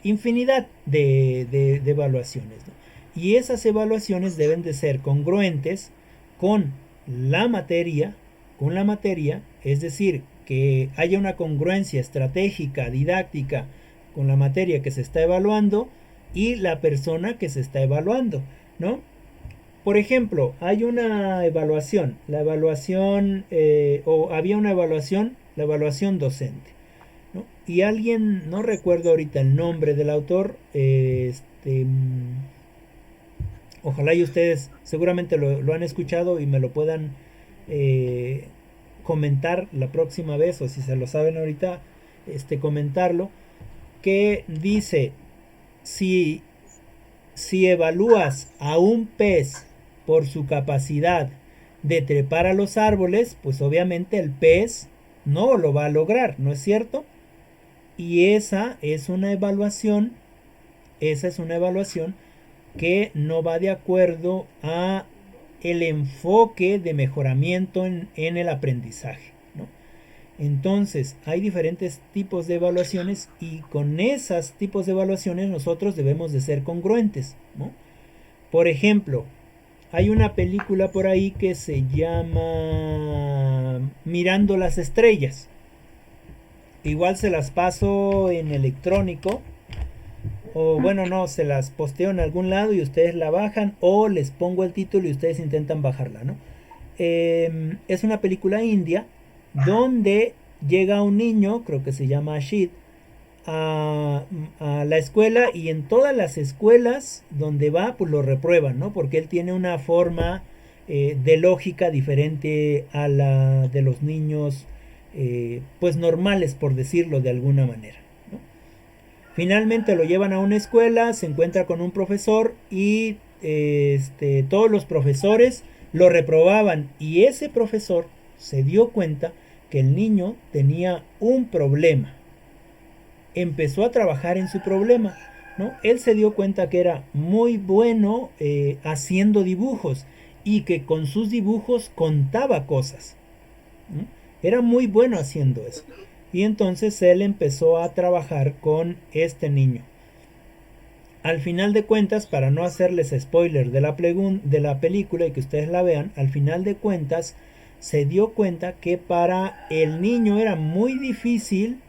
Infinidad de evaluaciones, ¿no? Y esas evaluaciones deben de ser congruentes con la materia, es decir, que haya una congruencia estratégica, didáctica, con la materia que se está evaluando y la persona que se está evaluando, ¿no? Por ejemplo, hay una evaluación, había una evaluación, la evaluación docente, ¿no? Y alguien, no recuerdo ahorita el nombre del autor, ojalá y ustedes seguramente lo han escuchado y me lo puedan comentar la próxima vez, o si se lo saben ahorita, comentarlo, que dice, si evalúas a un pez por su capacidad de trepar a los árboles, pues obviamente el pez no lo va a lograr, ¿no es cierto? Y esa es una evaluación que no va de acuerdo a el enfoque de mejoramiento en el aprendizaje, ¿no? Entonces hay diferentes tipos de evaluaciones y con esos tipos de evaluaciones nosotros debemos de ser congruentes, ¿no? Por ejemplo, hay una película por ahí que se llama Mirando las estrellas. Igual se las paso en electrónico, o bueno, no, se las posteo en algún lado y ustedes la bajan, o les pongo el título y ustedes intentan bajarla, ¿no? Es una película india donde llega un niño, creo que se llama Ashid, a la escuela, y en todas las escuelas donde va pues lo reprueban, ¿no? Porque él tiene una forma de lógica diferente a la de los niños pues normales, por decirlo de alguna manera, ¿no? Finalmente lo llevan a una escuela, se encuentra con un profesor y todos los profesores lo reprobaban, y ese profesor se dio cuenta que el niño tenía un problema. Empezó a trabajar en su problema, ¿no? Él se dio cuenta que era muy bueno haciendo dibujos y que con sus dibujos contaba cosas, ¿no? Era muy bueno haciendo eso. Y entonces él empezó a trabajar con este niño. Al final de cuentas, para no hacerles spoiler de la película y que ustedes la vean, al final de cuentas se dio cuenta que para el niño era muy difícil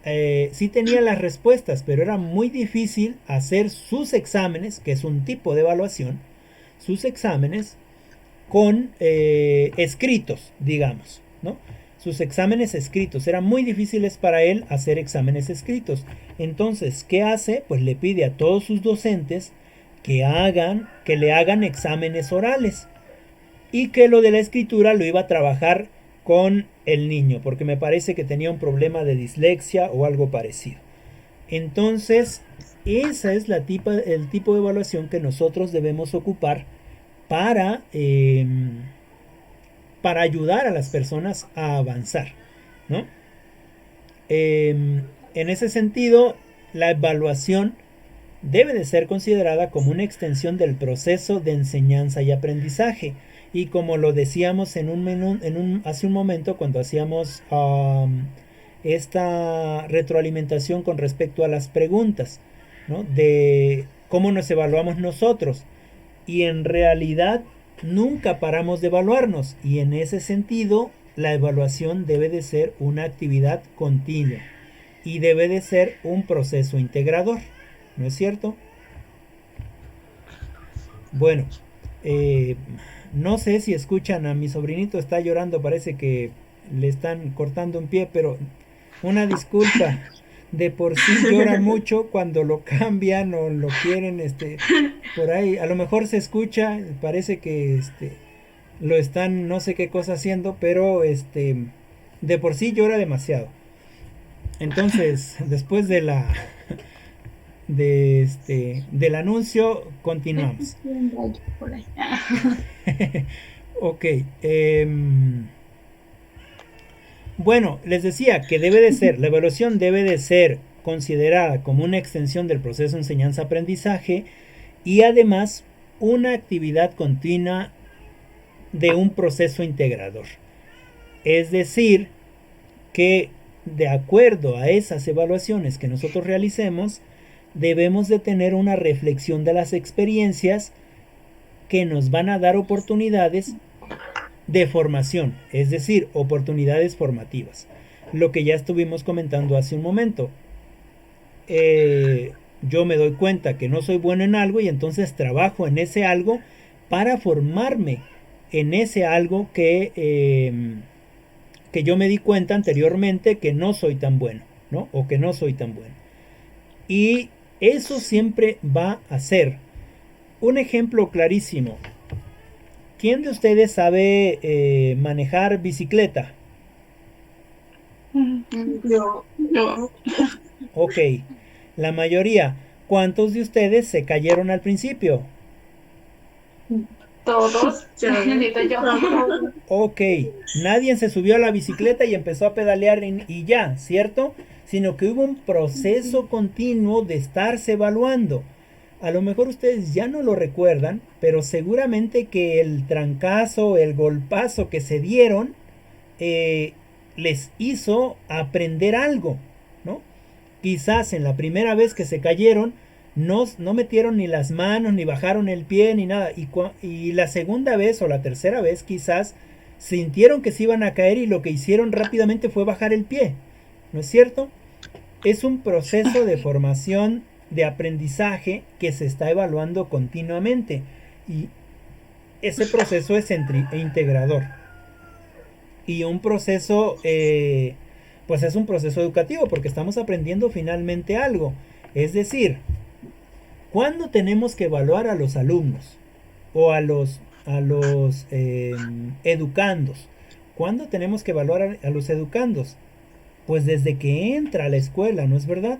sí tenía las respuestas, pero era muy difícil hacer sus exámenes, que es un tipo de evaluación, sus exámenes con escritos, digamos, ¿no? Sus exámenes escritos, eran muy difíciles para él hacer exámenes escritos. Entonces, ¿qué hace? Pues le pide a todos sus docentes que le hagan exámenes orales, y que lo de la escritura lo iba a trabajar con el niño, porque me parece que tenía un problema de dislexia o algo parecido. Entonces, esa es el tipo de evaluación que nosotros debemos ocupar para ayudar a las personas a avanzar, ¿no? En ese sentido, la evaluación debe de ser considerada como una extensión del proceso de enseñanza y aprendizaje. Y como lo decíamos hace un momento cuando hacíamos esta retroalimentación con respecto a las preguntas, ¿no? De cómo nos evaluamos nosotros. Y en realidad nunca paramos de evaluarnos. Y en ese sentido, la evaluación debe de ser una actividad continua. Y debe de ser un proceso integrador. ¿No es cierto? Bueno, no sé si escuchan a mi sobrinito, está llorando, parece que le están cortando un pie, pero una disculpa. De por sí llora mucho cuando lo cambian o lo quieren, por ahí. A lo mejor se escucha, parece que lo están no sé qué cosa haciendo, pero de por sí llora demasiado. Entonces, después del anuncio, continuamos. Ok. Bueno, les decía que la evaluación debe de ser considerada como una extensión del proceso de enseñanza-aprendizaje y además una actividad continua de un proceso integrador. Es decir, que de acuerdo a esas evaluaciones que nosotros realicemos, debemos de tener una reflexión de las experiencias que nos van a dar oportunidades de formación, es decir, oportunidades formativas. Lo que ya estuvimos comentando hace un momento. Yo me doy cuenta que no soy bueno en algo y entonces trabajo en ese algo para formarme en ese algo que yo me di cuenta anteriormente que no soy tan bueno, ¿no? O que no soy tan bueno. Y eso siempre va a ser un ejemplo clarísimo. ¿Quién de ustedes sabe manejar bicicleta? Yo. Ok, la mayoría. ¿Cuántos de ustedes se cayeron al principio? Todos, necesito yo. Ok, nadie se subió a la bicicleta y empezó a pedalear y ya, ¿cierto? Sino que hubo un proceso continuo de estarse evaluando. A lo mejor ustedes ya no lo recuerdan, pero seguramente que el trancazo, el golpazo que se dieron, les hizo aprender algo, ¿no? Quizás en la primera vez que se cayeron, no metieron ni las manos, ni bajaron el pie, ni nada. Y la segunda vez o la tercera vez, quizás sintieron que se iban a caer y lo que hicieron rápidamente fue bajar el pie. ¿No es cierto? Es un proceso de formación, de aprendizaje que se está evaluando continuamente. Y ese proceso es integrador. Y un proceso, pues es un proceso educativo porque estamos aprendiendo finalmente algo. Es decir, ¿cuándo tenemos que evaluar a los alumnos o a los educandos? ¿Cuándo tenemos que evaluar a los educandos? Pues desde que entra a la escuela, ¿no es verdad?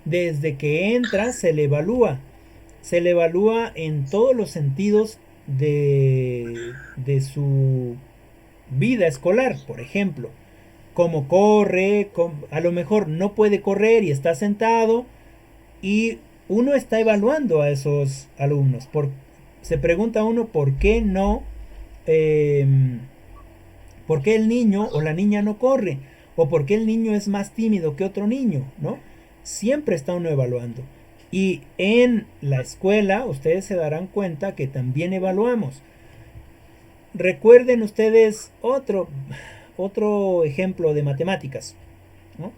Desde que entra se le evalúa. Se le evalúa en todos los sentidos de su vida escolar, por ejemplo. Cómo corre, a lo mejor no puede correr y está sentado y uno está evaluando a esos alumnos. Se pregunta uno por qué no, por qué el niño o la niña no corre, o por qué el niño es más tímido que otro niño, ¿no? Siempre está uno evaluando. Y en la escuela ustedes se darán cuenta que también evaluamos. Recuerden ustedes otro ejemplo de matemáticas, ¿no?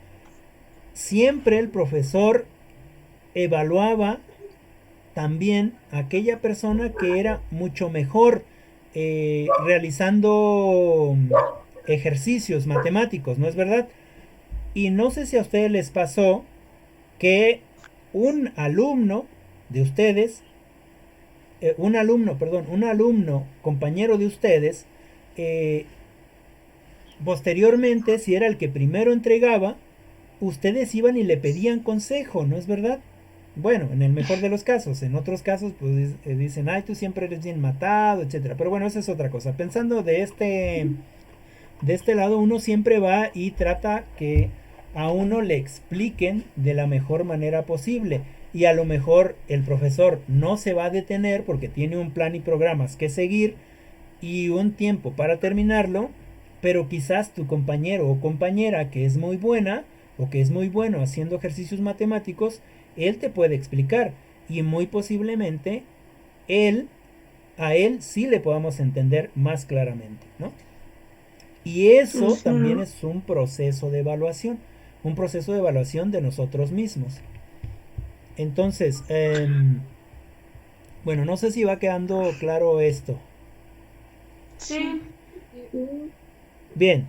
siempre el profesor evaluaba también a aquella persona que era mucho mejor realizando ejercicios matemáticos, ¿no es verdad? Y no sé si a ustedes les pasó que un alumno de ustedes, un alumno compañero de ustedes, posteriormente, si era el que primero entregaba, ustedes iban y le pedían consejo, ¿no es verdad? Bueno, en el mejor de los casos. En otros casos, pues dicen, ay, tú siempre eres bien matado, etcétera. Pero bueno, esa es otra cosa. Pensando de este lado, uno siempre va y trata que a uno le expliquen de la mejor manera posible. Y a lo mejor el profesor no se va a detener porque tiene un plan y programas que seguir y un tiempo para terminarlo, pero quizás tu compañero o compañera que es muy buena o que es muy bueno haciendo ejercicios matemáticos, él te puede explicar y muy posiblemente a él sí le podamos entender más claramente, ¿no? Y eso también es un proceso de evaluación de nosotros mismos. Entonces, bueno, no sé si va quedando claro esto. Sí. Bien,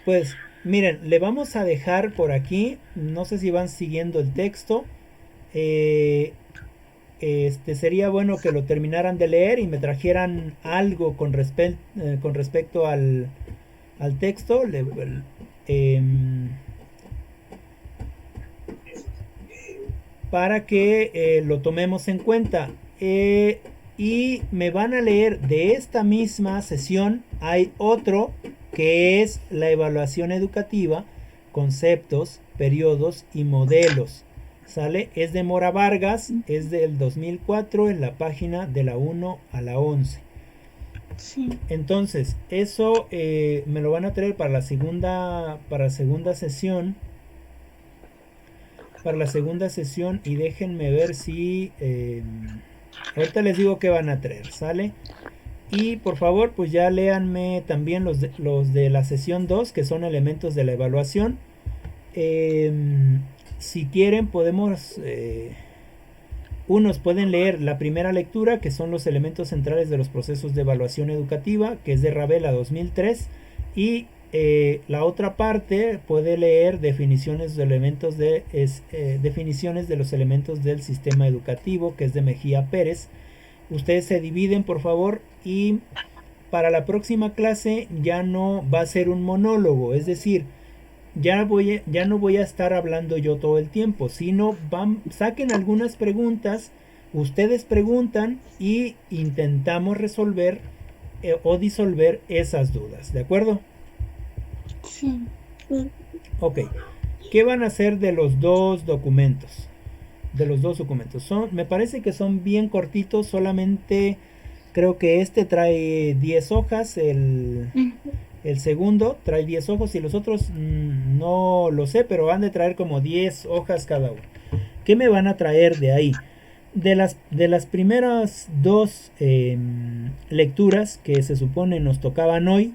pues miren, le vamos a dejar por aquí, no sé si van siguiendo el texto. Sería bueno que lo terminaran de leer y me trajeran algo con respecto al texto. Para que lo tomemos en cuenta. Y me van a leer de esta misma sesión. Hay otro que es la evaluación educativa, conceptos, periodos y modelos. ¿Sale? Es de Mora Vargas, es del 2004 en la página de la 1 a la 11. Sí. Entonces, eso me lo van a traer para la segunda sesión. Para la segunda sesión y déjenme ver si ahorita les digo que van a traer, ¿sale? Y por favor pues ya léanme también los de la sesión 2 que son elementos de la evaluación. Si quieren podemos unos pueden leer la primera lectura que son los elementos centrales de los procesos de evaluación educativa, que es de Ravela 2003, y la otra parte puede leer definiciones de los elementos del sistema educativo, que es de Mejía Pérez. Ustedes se dividen por favor y para la próxima clase ya no va a ser un monólogo, es decir, ya no voy a estar hablando yo todo el tiempo, sino saquen algunas preguntas, ustedes preguntan y intentamos resolver o disolver esas dudas, ¿de acuerdo? Sí. Ok, ¿qué van a hacer de los dos documentos? Me parece que son bien cortitos, solamente creo que este trae 10 hojas, el segundo trae 10 hojas y los otros no lo sé, pero van de traer como 10 hojas cada uno. ¿Qué me van a traer de ahí? De las primeras dos lecturas que se supone nos tocaban hoy,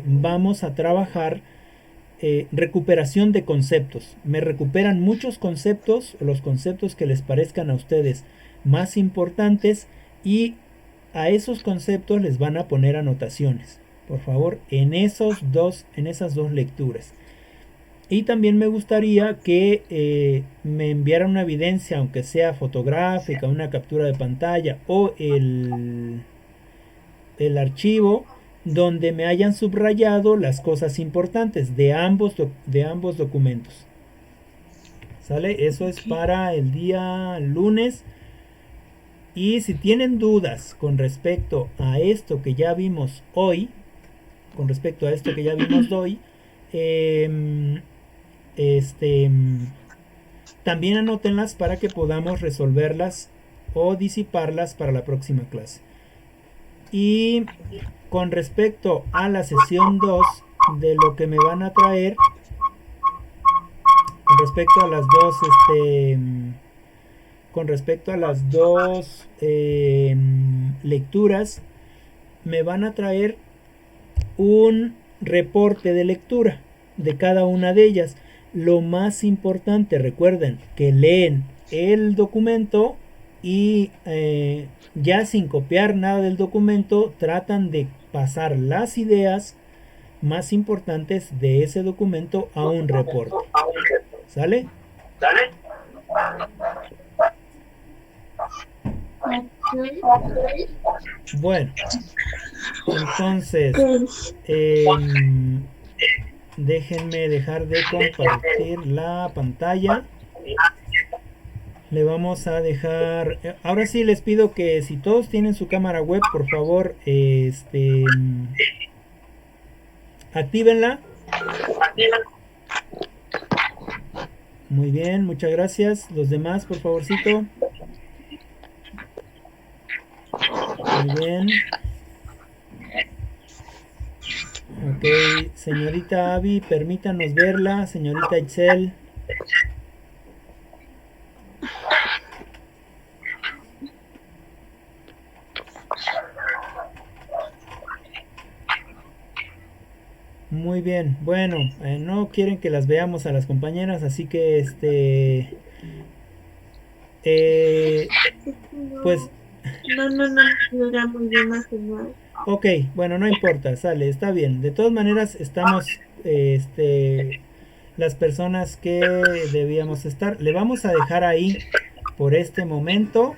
vamos a trabajar recuperación de conceptos. Me recuperan muchos conceptos, los conceptos que les parezcan a ustedes más importantes, y a esos conceptos les van a poner anotaciones, por favor, en esas dos lecturas. Y también me gustaría que me enviaran una evidencia, aunque sea fotográfica, una captura de pantalla o el archivo donde me hayan subrayado las cosas importantes de ambos documentos. ¿Sale? Eso es para el día lunes. Y si tienen dudas con respecto a esto que ya vimos hoy, también anótenlas para que podamos resolverlas o disiparlas para la próxima clase. Y con respecto a la sesión 2 de lo que me van a traer, con respecto a las dos lecturas, me van a traer un reporte de lectura de cada una de ellas. Lo más importante, recuerden que leen el documento y ya sin copiar nada del documento, tratan de pasar las ideas más importantes de ese documento a un reporte. ¿Sale? Bueno, entonces déjenme dejar de compartir la pantalla. Le vamos a dejar, ahora sí les pido que si todos tienen su cámara web, por favor, actívenla. Muy bien, muchas gracias. Los demás, por favorcito. Muy bien. Ok, señorita Abby, permítanos verla. Señorita Itzel. Muy bien, bueno, no quieren que las veamos a las compañeras, así que pues no era muy bien más señal. ok, bueno, no importa, sale, está bien. De todas maneras estamos las personas que debíamos estar. Le vamos a dejar ahí por este momento